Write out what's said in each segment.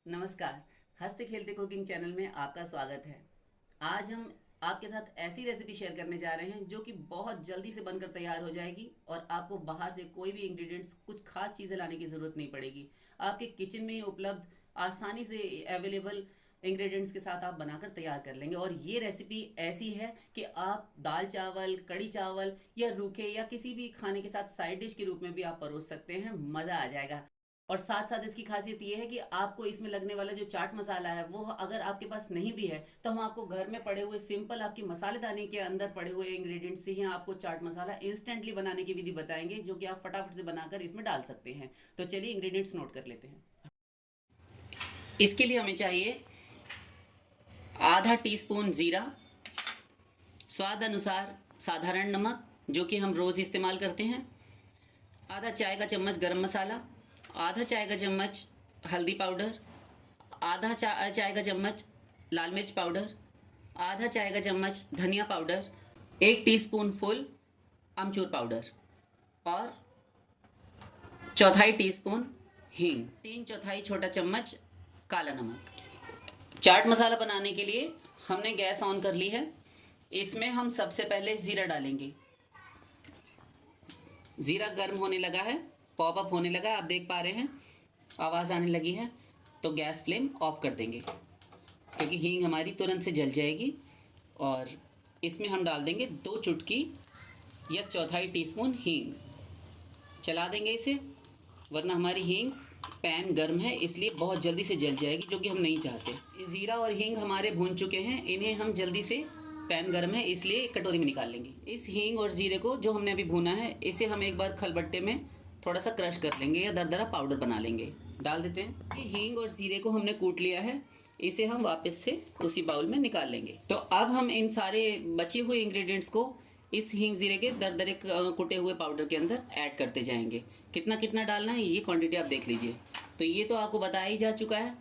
नमस्कार। हंसते खेलते कुकिंग चैनल में आपका स्वागत है। आज हम आपके साथ ऐसी रेसिपी शेयर करने जा रहे हैं जो कि बहुत जल्दी से बनकर तैयार हो जाएगी और आपको बाहर से कोई भी इंग्रेडिएंट्स, कुछ खास चीज़ें लाने की ज़रूरत नहीं पड़ेगी। आपके किचन में ही उपलब्ध आसानी से अवेलेबल इंग्रेडिएंट्स के साथ आप बनाकर तैयार कर लेंगे। और ये रेसिपी ऐसी है कि आप दाल चावल, कड़ी चावल या रूखे या किसी भी खाने के साथ साइड डिश के रूप में भी आप परोस सकते हैं, मज़ा आ जाएगा। और साथ साथ इसकी खासियत ये है कि आपको इसमें लगने वाला जो चाट मसाला है वो अगर आपके पास नहीं भी है तो हम आपको घर में पड़े हुए सिंपल आपकी मसालेदानी के अंदर पड़े हुए इंग्रेडिएंट्स से ही आपको चाट मसाला इंस्टेंटली बनाने की विधि बताएंगे, जो कि आप फटाफट से बनाकर इसमें डाल सकते हैं। तो चलिए इंग्रेडिएंट्स नोट कर लेते हैं। इसके लिए हमें चाहिए आधा टीस्पून जीरा, स्वाद अनुसार साधारण नमक जो कि हम रोज़ इस्तेमाल करते हैं, आधा चाय का चम्मच गरम मसाला, आधा चाय का चम्मच हल्दी पाउडर, आधा चाय का चम्मच लाल मिर्च पाउडर, आधा चाय का चम्मच धनिया पाउडर, 1 टीस्पून फुल अमचूर पाउडर और चौथाई टीस्पून हींग, 3/4 छोटा चम्मच काला नमक। चाट मसाला बनाने के लिए हमने गैस ऑन कर ली है। इसमें हम सबसे पहले ज़ीरा डालेंगे। ज़ीरा गर्म होने लगा है, पॉप अप होने लगा है, आप देख पा रहे हैं, आवाज़ आने लगी है। तो गैस फ्लेम ऑफ कर देंगे क्योंकि हींग हमारी तुरंत से जल जाएगी। और इसमें हम डाल देंगे 2 चुटकी या चौथाई टीस्पून हींग। चला देंगे इसे, वरना हमारी हींग पैन गर्म है इसलिए बहुत जल्दी से जल जाएगी, जो कि हम नहीं चाहते। ज़ीरा और हींग हमारे भून चुके हैं, इन्हें हम जल्दी से, पैन गर्म है इसलिए एक कटोरी में निकाल लेंगे। इस हींग और ज़ीरे को जो हमने अभी भूना है इसे हम एक बार खलबट्टे में थोड़ा सा क्रश कर लेंगे या दरदरा पाउडर बना लेंगे। डाल देते हैं। ये हींग और ज़ीरे को हमने कूट लिया है, इसे हम वापस से उसी बाउल में निकाल लेंगे। तो अब हम इन सारे बचे हुए इंग्रेडिएंट्स को इस हींग ज़ीरे के दरदरे कुटे हुए पाउडर के अंदर ऐड करते जाएंगे। कितना कितना डालना है ये क्वांटिटी आप देख लीजिए। तो ये तो आपको बताया ही जा चुका है,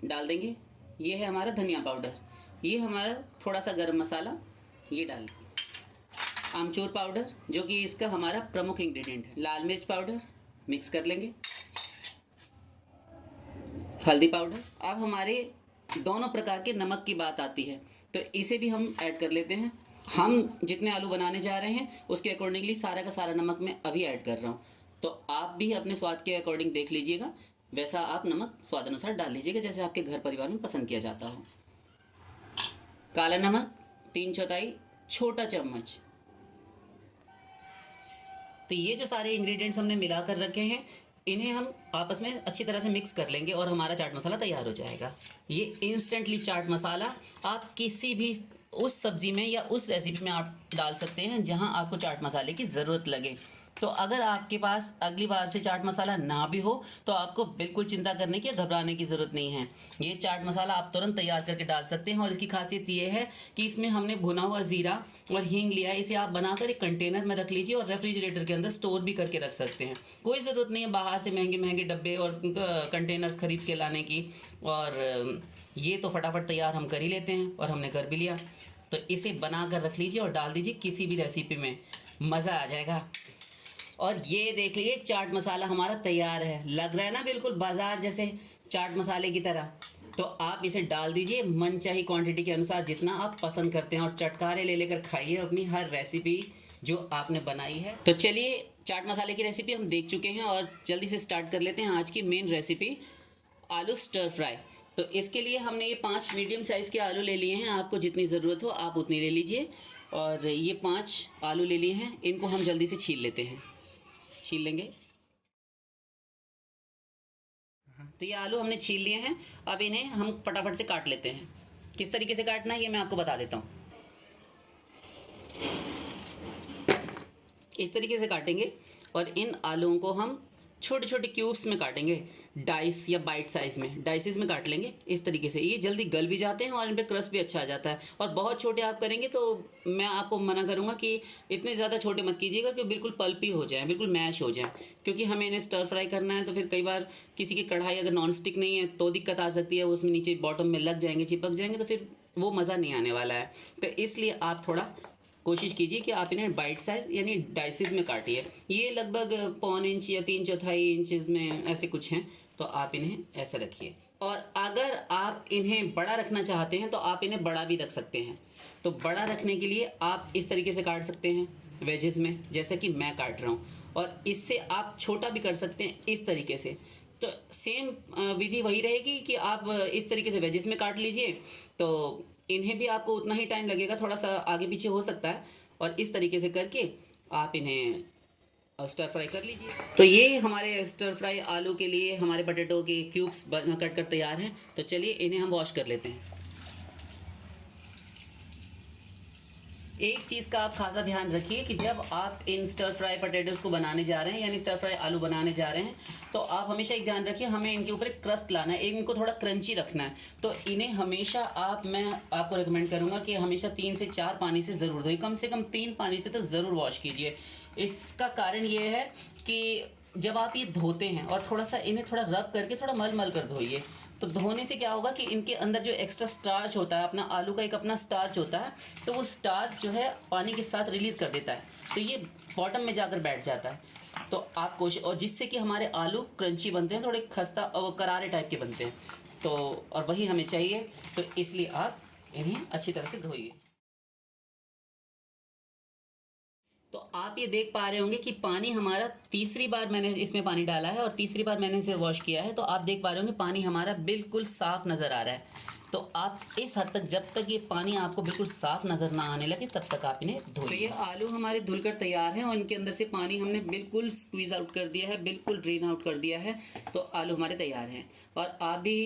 डाल देंगे। ये है हमारा धनिया पाउडर, ये हमारा थोड़ा सा गरम मसाला, ये डाल देंगे। आमचूर पाउडर जो कि इसका हमारा प्रमुख इंग्रेडिएंट है, लाल मिर्च पाउडर मिक्स कर लेंगे, हल्दी पाउडर। अब हमारे दोनों प्रकार के नमक की बात आती है तो इसे भी हम ऐड कर लेते हैं। हम जितने आलू बनाने जा रहे हैं उसके अकॉर्डिंगली सारा का सारा नमक मैं अभी ऐड कर रहा हूँ। तो आप भी अपने स्वाद के अकॉर्डिंग देख लीजिएगा, वैसा आप नमक स्वाद अनुसार डाल लीजिएगा जैसे आपके घर परिवार में पसंद किया जाता हो। काला नमक 3/4 छोटा चम्मच। तो ये जो सारे इंग्रेडिएंट्स हमने मिला कर रखे हैं इन्हें हम आपस में अच्छी तरह से मिक्स कर लेंगे और हमारा चाट मसाला तैयार हो जाएगा। ये इंस्टेंटली चाट मसाला आप किसी भी उस सब्ज़ी में या उस रेसिपी में आप डाल सकते हैं जहां आपको चाट मसाले की ज़रूरत लगे। तो अगर आपके पास अगली बार से चाट मसाला ना भी हो तो आपको बिल्कुल चिंता करने की या घबराने की ज़रूरत नहीं है। ये चाट मसाला आप तुरंत तैयार करके डाल सकते हैं। और इसकी खासियत ये है कि इसमें हमने भुना हुआ ज़ीरा और हींग लिया है, इसे आप बनाकर एक कंटेनर में रख लीजिए और रेफ्रिजरेटर के अंदर स्टोर भी करके रख सकते हैं। कोई ज़रूरत नहीं है बाहर से महंगे महंगे डब्बे और कंटेनर्स खरीद के लाने की। और ये तो फटाफट तैयार हम कर ही लेते हैं और हमने कर भी लिया। तो इसे बना कर रख लीजिए और डाल दीजिए किसी भी रेसिपी में, मज़ा आ जाएगा। और ये देख लीजिए चाट मसाला हमारा तैयार है, लग रहा है ना बिल्कुल बाजार जैसे चाट मसाले की तरह। तो आप इसे डाल दीजिए मनचाही क्वांटिटी के अनुसार जितना आप पसंद करते हैं और चटकारे ले लेकर खाइए अपनी हर रेसिपी जो आपने बनाई है। तो चलिए चाट मसाले की रेसिपी हम देख चुके हैं और जल्दी से स्टार्ट कर लेते हैं आज की मेन रेसिपी, आलू स्टर फ्राई। तो इसके लिए हमने ये 5 मीडियम साइज़ के आलू ले लिए हैं, आपको जितनी ज़रूरत हो आप उतनी ले लीजिए। और ये 5 आलू ले लिए हैं, इनको हम जल्दी से छील लेते हैं, छील लेंगे। तो ये आलू हमने छील लिए हैं, अब इन्हें हम फटाफट से काट लेते हैं। किस तरीके से काटना है ये मैं आपको बता देता हूँ। इस तरीके से काटेंगे और इन आलूओं को हम छोटे छोटे क्यूब्स में काटेंगे, डाइस या बाइट साइज़ में, डाइसेस में काट लेंगे इस तरीके से। ये जल्दी गल भी जाते हैं और इन पर क्रस्ट भी अच्छा आ जाता है। और बहुत छोटे आप करेंगे तो मैं आपको मना करूँगा कि इतने ज़्यादा छोटे मत कीजिएगा कि बिल्कुल पल्पी हो जाए, बिल्कुल मैश हो जाए, क्योंकि हमें इन्हें स्टर फ्राई करना है। तो फिर कई बार किसी की कढ़ाई अगर नॉन स्टिक नहीं है तो दिक्कत आ सकती है, उसमें नीचे बॉटम में लग जाएंगे, चिपक जाएंगे, तो फिर वो मज़ा नहीं आने वाला है। तो इसलिए आप थोड़ा कोशिश कीजिए कि आप इन्हें बाइट साइज़ यानी डाइसेस में काटिए। ये लगभग 1.25 इंच या 3/4 इंचज़ में ऐसे कुछ हैं, तो आप इन्हें ऐसे रखिए। और अगर आप इन्हें बड़ा रखना चाहते हैं तो आप इन्हें बड़ा भी रख सकते हैं। तो बड़ा रखने के लिए आप इस तरीके से काट सकते हैं वेजेस में, जैसे कि मैं काट रहा हूँ, और इससे आप छोटा भी कर सकते हैं इस तरीके से। तो सेम विधि वही रहेगी कि आप इस तरीके से वेजेस में काट लीजिए, तो इन्हें भी आपको उतना ही टाइम लगेगा, थोड़ा सा आगे पीछे हो सकता है, और इस तरीके से करके आप इन्हें स्टर फ्राई कर लीजिए। तो ये हमारे स्टर फ्राई आलू के लिए हमारे पटेटो के क्यूब्स कट कर तैयार हैं। तो चलिए इन्हें हम वॉश कर लेते हैं। एक चीज़ का आप खासा ध्यान रखिए कि जब आप इन स्टर फ्राई पटेटोज़ को बनाने जा रहे हैं, यानी स्टर फ्राई आलू बनाने जा रहे हैं, तो आप हमेशा एक ध्यान रखिए, हमें इनके ऊपर एक क्रस्ट लाना है, इनको थोड़ा क्रंची रखना है। तो इन्हें हमेशा मैं आपको रिकमेंड करूँगा कि हमेशा 3 से 4 पानी से ज़रूर धोइए, कम से कम 3 पानी से तो ज़रूर वॉश कीजिए। इसका कारण ये है कि जब आप ये धोते हैं और थोड़ा सा इन्हें थोड़ा रब करके थोड़ा मल मल कर धोइए, तो धोने से क्या होगा कि इनके अंदर जो एक्स्ट्रा स्टार्च होता है, अपना आलू का एक अपना स्टार्च होता है, तो वो स्टार्च जो है पानी के साथ रिलीज़ कर देता है, तो ये बॉटम में जाकर बैठ जाता है। तो आप कोशिश, और जिससे कि हमारे आलू क्रंची बनते हैं, थोड़े खस्ता और करारे टाइप के बनते हैं, तो और वही हमें चाहिए। तो इसलिए आप इन्हें अच्छी तरह से धोइए। तो आप ये देख पा रहे होंगे कि पानी हमारा, तीसरी बार मैंने इसमें पानी डाला है और तीसरी बार मैंने इसे वॉश किया है, तो आप देख पा रहे होंगे पानी हमारा बिल्कुल साफ़ नज़र आ रहा है। तो आप इस हद तक, जब तक ये पानी आपको बिल्कुल साफ़ नज़र ना आने लगे, तब तक आप इन्हें धोइए। तो ये आलू हमारे धुलकर तैयार हैं और इनके अंदर से पानी हमने बिल्कुल स्क्वीज़ आउट कर दिया है, बिल्कुल ड्रेन आउट कर दिया है। तो आलू हमारे तैयार हैं। और आप भी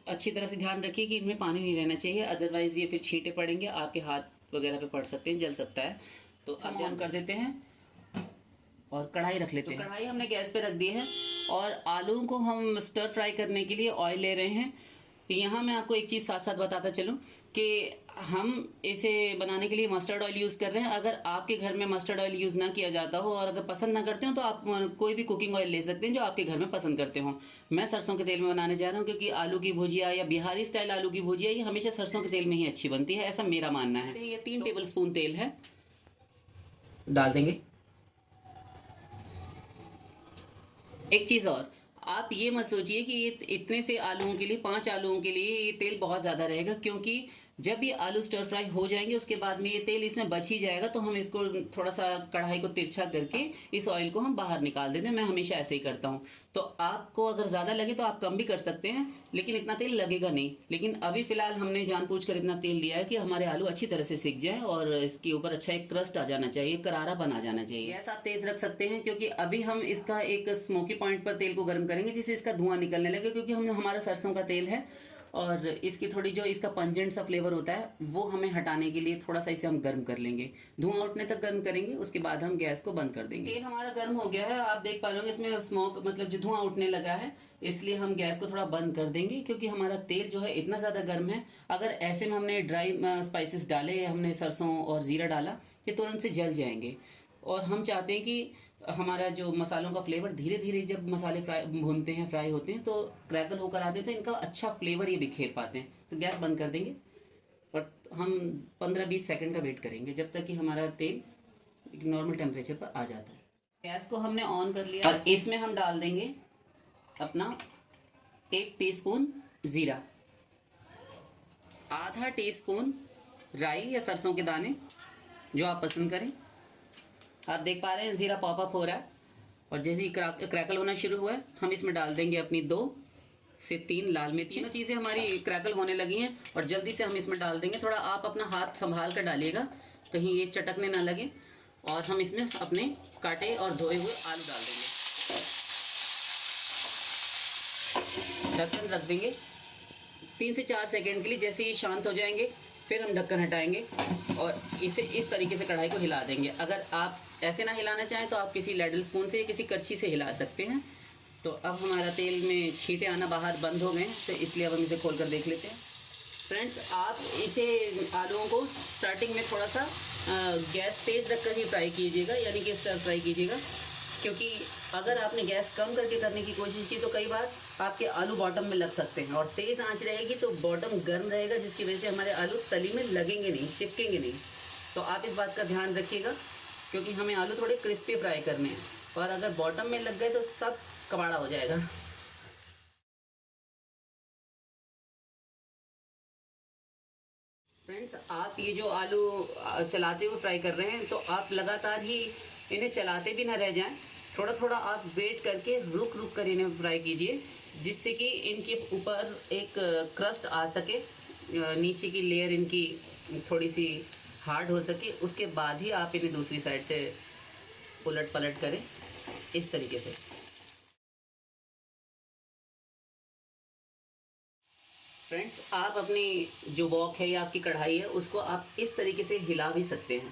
अच्छी तरह से ध्यान रखिए कि इनमें पानी नहीं रहना चाहिए, अदरवाइज़ ये फिर छींटे पड़ेंगे, आपके हाथ वगैरह पे पड़ सकते हैं, जल सकता है। तो अब ऑन कर देते हैं और कढ़ाई रख लेते हैं। कढ़ाई हमने गैस पे रख दी है और आलू को हम स्टर फ्राई करने के लिए ऑयल ले रहे हैं। यहाँ मैं आपको एक चीज़ साथ साथ बताता चलूँ कि हम इसे बनाने के लिए मस्टर्ड ऑयल यूज़ कर रहे हैं। अगर आपके घर में मस्टर्ड ऑयल यूज़ ना किया जाता हो और अगर पसंद ना करते हो, तो आप कोई भी कुकिंग ऑयल ले सकते हैं जो आपके घर में पसंद करते हो। मैं सरसों के तेल में बनाने जा रहा हूँ, क्योंकि आलू की भुजिया या बिहारी स्टाइल आलू की भुजिया ये हमेशा सरसों के तेल में ही अच्छी बनती है, ऐसा मेरा मानना है। ये 3 टेबल स्पून तेल है, डाल देंगे। एक चीज़ और, आप ये मत सोचिए कि ये इतने से आलूओं के लिए, 5 आलूओं के लिए ये तेल बहुत ज़्यादा रहेगा, क्योंकि जब ये आलू स्टर फ्राई हो जाएंगे उसके बाद में ये तेल इसमें बच ही जाएगा। तो हम इसको थोड़ा सा कढ़ाई को तिरछा करके इस ऑयल को हम बाहर निकाल देते हैं। मैं हमेशा ऐसे ही करता हूँ। तो आपको अगर ज़्यादा लगे तो आप कम भी कर सकते हैं, लेकिन इतना तेल लगेगा नहीं। लेकिन अभी फ़िलहाल हमने जानबूझकर इतना तेल लिया है कि हमारे आलू अच्छी तरह से सिक जाए और इसके ऊपर अच्छा एक क्रस्ट आ जाना चाहिए, करारा बना जाना चाहिए। गैस आप तेज़ रख सकते हैं, क्योंकि अभी हम इसका एक स्मोकी पॉइंट पर तेल को गर्म करेंगे, जिससे इसका धुआं निकलने लगे, क्योंकि हमारा सरसों का तेल है और इसकी थोड़ी जो इसका पंजेंट सा फ्लेवर होता है वो हमें हटाने के लिए थोड़ा सा इसे हम गर्म कर लेंगे। धुआं उठने तक गर्म करेंगे, उसके बाद हम गैस को बंद कर देंगे। तेल हमारा गर्म हो गया है, आप देख पा रहे होंगे इसमें स्मोक, मतलब जो धुआं उठने लगा है, इसलिए हम गैस को थोड़ा बंद कर देंगे, क्योंकि हमारा तेल जो है इतना ज़्यादा गर्म है। अगर ऐसे में हमने ड्राई स्पाइसेस डाले, हमने सरसों और ज़ीरा डाला, ये तुरंत से जल जाएंगे। और हम चाहते हैं कि हमारा जो मसालों का फ्लेवर धीरे धीरे, जब मसाले भूनते हैं, फ्राई होते हैं, तो क्रैकल होकर आते हैं, तो इनका अच्छा फ्लेवर ये बिखेर पाते हैं। तो गैस बंद कर देंगे और हम 15-20 सेकंड का वेट करेंगे, जब तक कि हमारा तेल एक नॉर्मल टेम्परेचर पर आ जाता है। गैस को हमने ऑन कर लिया और इसमें हम डाल देंगे अपना 1 टीस्पून ज़ीरा, आधा टीस्पून राई या सरसों के दाने, जो आप पसंद करें। आप देख पा रहे हैं ज़ीरा पॉप अप हो रहा है और जैसे ही क्रैकल होना शुरू हुआ है, हम इसमें डाल देंगे अपनी 2 से 3 लाल मिर्ची। तीनों चीज़ें हमारी क्रैकल होने लगी हैं और जल्दी से हम इसमें डाल देंगे। थोड़ा आप अपना हाथ संभाल कर डालिएगा, कहीं ये चटकने ना लगे। और हम इसमें अपने काटे और धोए हुए आलू डाल देंगे, ढक्कन रख देंगे 3 से 4 सेकेंड के लिए। जैसे ये शांत हो जाएंगे, फिर हम ढक्कन हटाएंगे और इसे इस तरीके से कढ़ाई को हिला देंगे। अगर आप ऐसे ना हिलाना चाहें तो आप किसी लैडल स्पून से या किसी करछी से हिला सकते हैं। तो अब हमारा तेल में छींटे आना बाहर बंद हो गए, तो इसलिए अब हम इसे खोल कर देख लेते हैं। फ्रेंड्स, आप इसे आलूओं को स्टार्टिंग में थोड़ा सा गैस तेज़ रख कर ही फ्राई कीजिएगा, यानी कि स्टर फ्राई कीजिएगा, क्योंकि अगर आपने गैस कम करके करने की कोशिश की तो कई बार आपके आलू बॉटम में लग सकते हैं, और तेज़ आंच रहेगी तो बॉटम गर्म रहेगा, जिसकी वजह से हमारे आलू तली में लगेंगे नहीं, चिपकेंगे नहीं। तो आप इस बात का ध्यान रखिएगा, क्योंकि हमें आलू थोड़े क्रिस्पी फ्राई करने हैं, और अगर बॉटम में लग गए तो सब कबाड़ा हो जाएगा। फ्रेंड्स, आप ये जो आलू चलाते हुए फ्राई कर रहे हैं, तो आप लगातार ही इन्हें चलाते भी ना रह जाएं। थोड़ा थोड़ा आप वेट करके रुक रुक कर इन्हें फ्राई कीजिए, जिससे कि इनके ऊपर एक क्रस्ट आ सके, नीचे की लेयर इनकी थोड़ी सी हार्ड हो सके। उसके बाद ही आप इन्हें दूसरी साइड से उलट पलट करें, इस तरीके से। फ्रेंड्स, आप अपनी जो वॉक है या आपकी कढ़ाई है, उसको आप इस तरीके से हिला भी सकते हैं,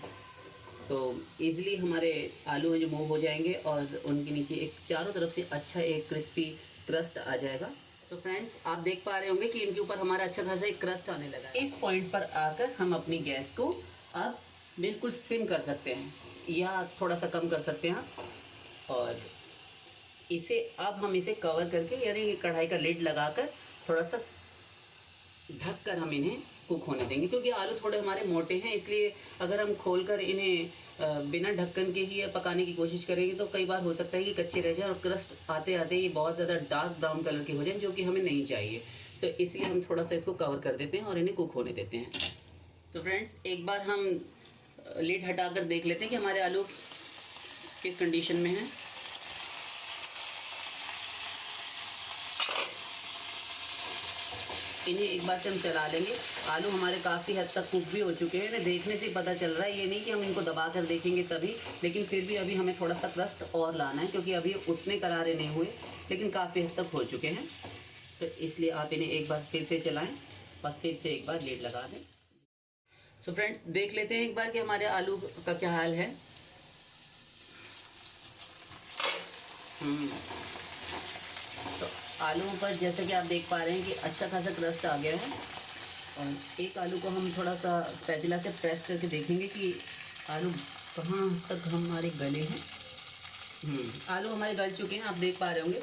तो इजीली हमारे आलू हैं जो मूव हो जाएंगे और उनके नीचे एक चारों तरफ से अच्छा एक क्रिस्पी क्रस्ट आ जाएगा। तो फ्रेंड्स, आप देख पा रहे होंगे कि इनके ऊपर हमारा अच्छा खासा एक क्रस्ट आने लगा है। इस पॉइंट पर आकर हम अपनी गैस को अब बिल्कुल सिम कर सकते हैं या थोड़ा सा कम कर सकते हैं, और इसे अब हम इसे कवर करके, यानी कढ़ाई का लिड लगाकर थोड़ा सा ढक कर हम इन्हें कुक होने देंगे। क्योंकि आलू थोड़े हमारे मोटे हैं, इसलिए अगर हम खोलकर इन्हें बिना ढक्कन के ही पकाने की कोशिश करेंगे तो कई बार हो सकता है कि कच्चे रह जाए और क्रस्ट आते आते ये बहुत ज़्यादा डार्क ब्राउन कलर के हो जाए, जो कि हमें नहीं चाहिए। तो इसलिए हम थोड़ा सा इसको कवर कर देते हैं और इन्हें कुक होने देते हैं। तो फ्रेंड्स, एक बार हम लिड हटाकर देख लेते हैं कि हमारे आलू किस कंडीशन में हैं। इन्हें एक बार से हम चला लेंगे। आलू हमारे काफ़ी हद तक कुक भी हो चुके हैं, देखने से पता चल रहा है। ये नहीं कि हम इनको दबा कर देखेंगे तभी, लेकिन फिर भी अभी हमें थोड़ा सा क्रस्ट और लाना है, क्योंकि अभी उतने करारे नहीं हुए, लेकिन काफ़ी हद तक हो चुके हैं। तो इसलिए आप इन्हें एक बार फिर से चलाएं और फिर से एक बार लिड लगा दें। तो फ्रेंड्स, देख लेते हैं एक बार कि हमारे आलू का क्या हाल है। तो आलू पर जैसा कि आप देख पा रहे हैं कि अच्छा खासा क्रस्ट आ गया है, और एक आलू को हम थोड़ा सा स्पैचुला से प्रेस करके देखेंगे कि आलू कहाँ तक हमारे गले हैं। आलू हमारे गल चुके हैं, आप देख पा रहे होंगे,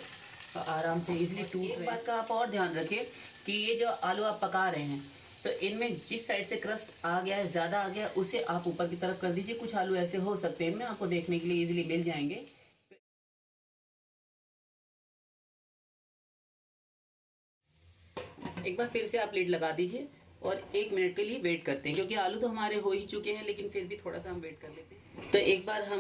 आराम से इजीली टूट रहे हैं। एक बात का आप और ध्यान रखिए कि ये जो आलू आप पका रहे हैं, तो इनमें जिस साइड से क्रस्ट आ गया है, ज़्यादा आ गया है, उसे आप ऊपर की तरफ कर दीजिए। कुछ आलू ऐसे हो सकते हैं, इनमें आपको देखने के लिए ईजिली मिल जाएंगे। एक बार फिर से आप लिड लगा दीजिए और 1 मिनट के लिए वेट करते हैं, क्योंकि आलू तो हमारे हो ही चुके हैं, लेकिन फिर भी थोड़ा सा हम वेट कर लेते हैं। तो एक बार हम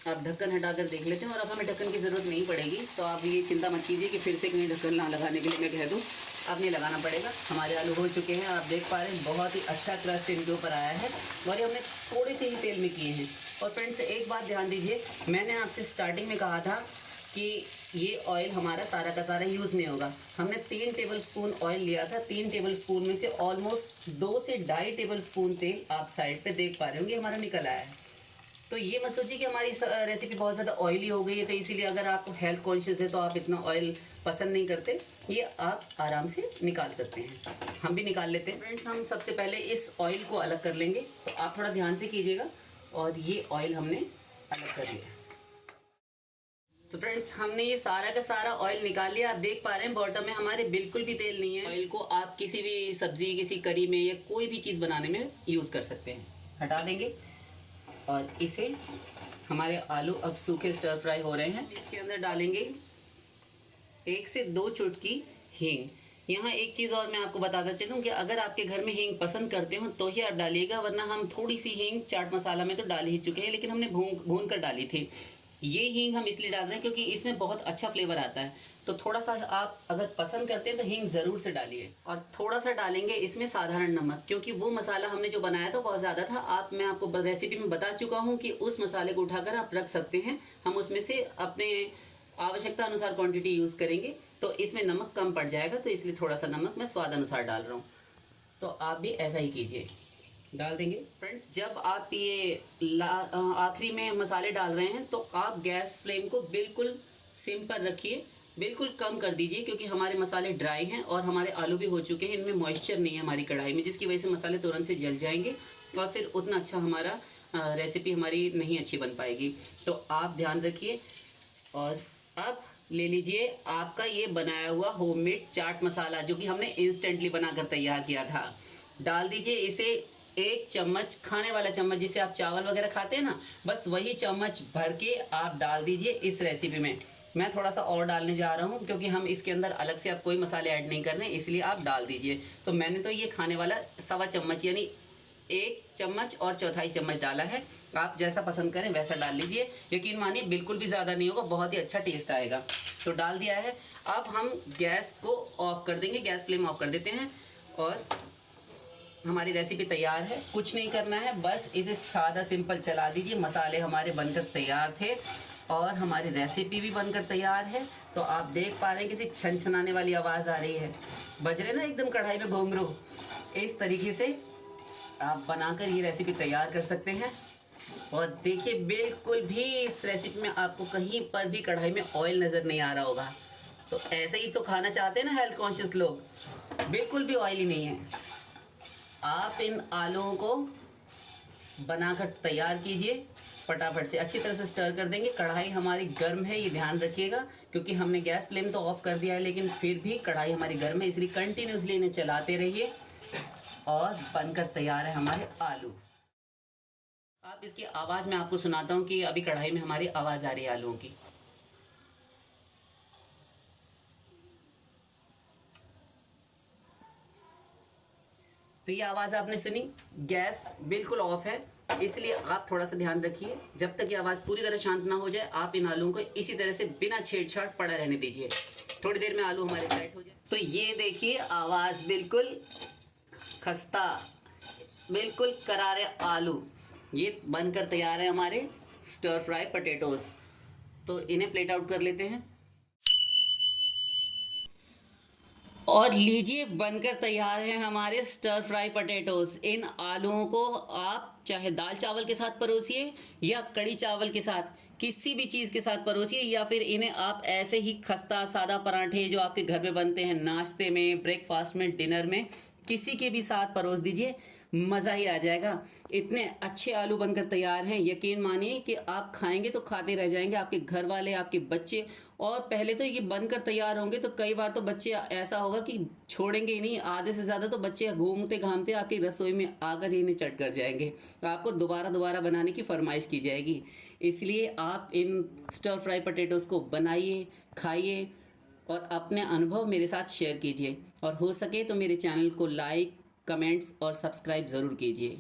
आप ढक्कन हटाकर देख लेते हैं, और अब हमें ढक्कन की ज़रूरत नहीं पड़ेगी। तो आप ये चिंता मत कीजिए कि फिर से कहीं ढक्कन ना लगाने के लिए मैं कह दूँ, अब नहीं लगाना पड़ेगा। हमारे आलू हो चुके हैं, आप देख पा रहे हैं, बहुत ही अच्छा क्रस्ट इनके ऊपर आया है, और ये हमने थोड़े से ही तेल में किए हैं। और फ्रेंड्स, एक बात ध्यान दीजिए, मैंने आपसे स्टार्टिंग में कहा था कि ये ऑयल हमारा सारा का सारा यूज़ नहीं होगा। हमने 3 टेबल स्पून ऑयल लिया था, 3 टेबल स्पून में से ऑलमोस्ट 2 से 2.5 टेबल स्पून तेल आप साइड पे देख पा रहे होंगे हमारा निकल आया है। तो ये मत सोचिए कि हमारी रेसिपी बहुत ज़्यादा ऑयली हो गई है, तो इसीलिए अगर आप हेल्थ कॉन्शियस है तो आप इतना ऑयल पसंद नहीं करते, ये आप आराम से निकाल सकते हैं। हम भी निकाल लेते हैं। फ्रेंड्स, हम सबसे पहले इस ऑयल को अलग कर लेंगे, तो आप थोड़ा ध्यान से कीजिएगा। और ये ऑयल हमने अलग कर लिया। तो फ्रेंड्स, हमने ये सारा का सारा ऑयल निकाल लिया। आप देख पा रहे हैं बॉटम में हमारे बिल्कुल भी तेल नहीं है। ऑयल को आप किसी भी सब्जी, किसी करी में या कोई भी चीज़ बनाने में यूज़ कर सकते हैं। हटा देंगे, और इसे हमारे आलू अब सूखे स्टर फ्राई हो रहे हैं। इसके अंदर डालेंगे 1 से 2 चुटकी हींग। यहाँ एक चीज़ और मैं आपको बताता चलूँ कि अगर आपके घर में हींग पसंद करते हो तो ही आप डालिएगा, वरना हम थोड़ी सी हींग चाट मसाला में तो डाल ही चुके हैं, लेकिन हमने भून कर डाली थी। ये हींग हम इसलिए डाल रहे हैं क्योंकि इसमें बहुत अच्छा फ्लेवर आता है। तो थोड़ा सा आप अगर पसंद करते हैं तो हींग ज़रूर से डालिए। और थोड़ा सा डालेंगे इसमें साधारण नमक, क्योंकि वो मसाला हमने जो बनाया था बहुत ज़्यादा था। मैं आपको रेसिपी में बता चुका हूँ कि उस मसाले को उठाकर आप रख सकते हैं। हम उसमें से अपने आवश्यकता अनुसार क्वांटिटी यूज़ करेंगे, तो इसमें नमक कम पड़ जाएगा, तो इसलिए थोड़ा सा नमक मैं स्वाद अनुसार डाल रहा हूँ। तो आप भी ऐसा ही कीजिए, डाल देंगे। फ्रेंड्स, जब आप ये आखिरी में मसाले डाल रहे हैं तो आप गैस फ्लेम को बिल्कुल सिम पर रखिए, बिल्कुल कम कर दीजिए, क्योंकि हमारे मसाले ड्राई हैं और हमारे आलू भी हो चुके हैं। इनमें मॉइस्चर नहीं है हमारी कढ़ाई में, जिसकी वजह से मसाले तुरंत से जल जाएंगे और फिर उतना अच्छा हमारा रेसिपी हमारी नहीं अच्छी बन पाएगी। तो आप ध्यान रखिए। और अब ले लीजिए आपका ये बनाया हुआ होममेड चाट मसाला, जो कि हमने इंस्टेंटली बनाकर तैयार किया था। डाल दीजिए इसे 1 चम्मच, खाने वाला चम्मच जिसे आप चावल वगैरह खाते हैं ना, बस वही चम्मच भर के आप डाल दीजिए इस रेसिपी में। मैं थोड़ा सा और डालने जा रहा हूँ, क्योंकि हम इसके अंदर अलग से अब कोई मसाले ऐड नहीं कर रहे हैं, इसलिए आप डाल दीजिए। तो मैंने तो ये खाने वाला 1.25 चम्मच यानी 1 चम्मच और 1/4 चम्मच डाला है। आप जैसा पसंद करें वैसा डाल लीजिए। यकीन मानिए बिल्कुल भी ज़्यादा नहीं होगा, बहुत ही अच्छा टेस्ट आएगा। तो डाल दिया है। अब हम गैस को ऑफ कर देंगे, गैस फ्लेम ऑफ कर देते हैं और हमारी रेसिपी तैयार है। कुछ नहीं करना है, बस इसे सादा सिंपल चला दीजिए। मसाले हमारे बनकर तैयार थे और हमारी रेसिपी भी बनकर तैयार है। तो आप देख पा रहे हैं किसी छनछनाने वाली आवाज़ आ रही है, बज रहे ना एकदम कढ़ाई में घुंघरू। इस तरीके से आप बनाकर ये रेसिपी तैयार कर सकते हैं। और देखिए बिल्कुल भी इस रेसिपी में आपको कहीं पर भी कढ़ाई में ऑयल नज़र नहीं आ रहा होगा। तो ऐसे ही तो खाना चाहते हैं ना हेल्थ कॉन्शियस लोग, बिल्कुल भी ऑयली नहीं है। आप इन आलूओं को बनाकर तैयार कीजिए, फटाफट से अच्छी तरह से स्टर कर देंगे। कढ़ाई हमारी गर्म है, ये ध्यान रखिएगा, क्योंकि हमने गैस फ्लेम तो ऑफ कर दिया है, लेकिन फिर भी कढ़ाई हमारी गर्म है, इसलिए कंटिन्यूसली इन्हें चलाते रहिए। और बनकर तैयार है हमारे आलू। आप इसकी आवाज़ मैं आपको सुनाता हूँ कि अभी कढ़ाई में हमारी आवाज़ आ रही है आलूओं की। तो ये आवाज़ आपने सुनी, गैस बिल्कुल ऑफ है, इसलिए आप थोड़ा सा ध्यान रखिए। जब तक ये आवाज़ पूरी तरह शांत ना हो जाए, आप इन आलूओं को इसी तरह से बिना छेड़छाड़ पड़ा रहने दीजिए। थोड़ी देर में आलू हमारे सेट हो जाए। तो ये देखिए आवाज़ बिल्कुल खस्ता, बिल्कुल करारे आलू ये बनकर तैयार है हमारे स्टर फ्राई पटेटोज़। तो इन्हें प्लेट आउट कर लेते हैं। और लीजिए बनकर तैयार है हमारे स्टर फ्राई पटेटोज़। इन आलूओं को आप चाहे दाल चावल के साथ परोसिए या कड़ी चावल के साथ, किसी भी चीज़ के साथ परोसिए, या फिर इन्हें आप ऐसे ही खस्ता सादा पराठे जो आपके घर में बनते हैं नाश्ते में, ब्रेकफास्ट में, डिनर में, किसी के भी साथ परोस दीजिए, मज़ा ही आ जाएगा। इतने अच्छे आलू बनकर तैयार हैं, यकीन मानिए कि आप खाएंगे तो खाते रह जाएंगे, आपके घर वाले, आपके बच्चे। और पहले तो ये बनकर तैयार होंगे तो कई बार तो बच्चे ऐसा होगा कि छोड़ेंगे ही नहीं, आधे से ज़्यादा तो बच्चे घूमते घामते आपकी रसोई में आकर ही इन्हें चट कर जाएंगे, आपको दोबारा दोबारा बनाने की फरमाइश की जाएगी। इसलिए आप इन स्टर फ्राई पटेटोज़ को बनाइए, खाइए और अपने अनुभव मेरे साथ शेयर कीजिए। और हो सके तो मेरे चैनल को लाइक, कमेंट्स और सब्सक्राइब ज़रूर कीजिए।